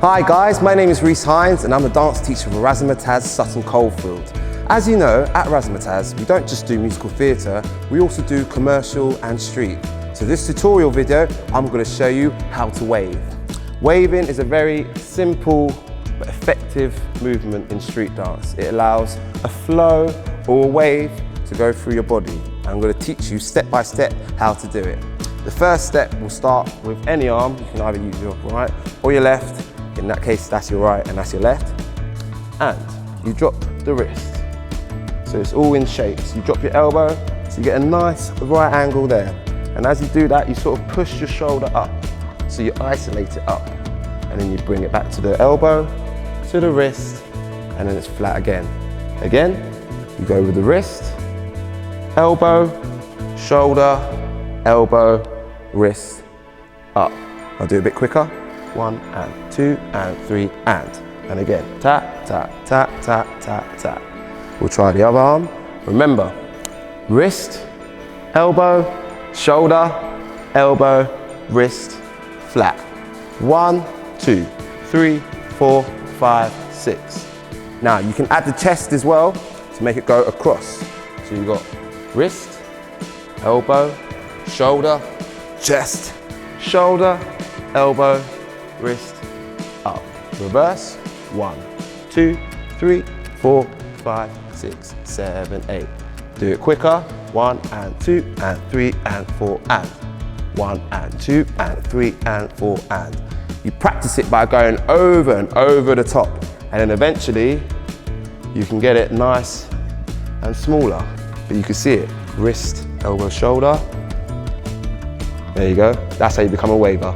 Hi guys, my name is Reese Hines and I'm a dance teacher for Razzamataz Sutton Coldfield. As you know, at Razzamataz, we don't just do musical theatre, we also do commercial and street. So this tutorial video, I'm going to show you how to wave. Waving is a very simple but effective movement in street dance. It allows a flow or a wave to go through your body. I'm going to teach you step by step how to do it. The first step will start with any arm. You can either use your right or your left. In that case, that's your right and that's your left. And you drop the wrist. So it's all in shapes. You drop your elbow, so you get a nice right angle there. And as you do that, you sort of push your shoulder up. So you isolate it up. And then you bring it back to the elbow, to the wrist, and then it's flat again. Again, you go with the wrist, elbow, shoulder, elbow, wrist, up. I'll do a bit quicker. 1 and 2 and 3 and again. Tap, tap, tap, tap, tap, tap. We'll try the other arm. Remember, wrist, elbow, shoulder, elbow, wrist, flat. 1, 2, 3, 4, 5, 6. Now you can add the chest as well to make it go across. So you've got wrist, elbow, shoulder, chest, shoulder, elbow, wrist, up. Reverse. 1, 2, 3, 4, 5, 6, 7, 8. Do it quicker. 1 and 2 and 3 and 4 and 1 and 2 and 3 and 4 and. You practice it by going over and over the top, and then eventually you can get it nice and smaller. But you can see it. Wrist, elbow, shoulder. There you go. That's how you become a waver.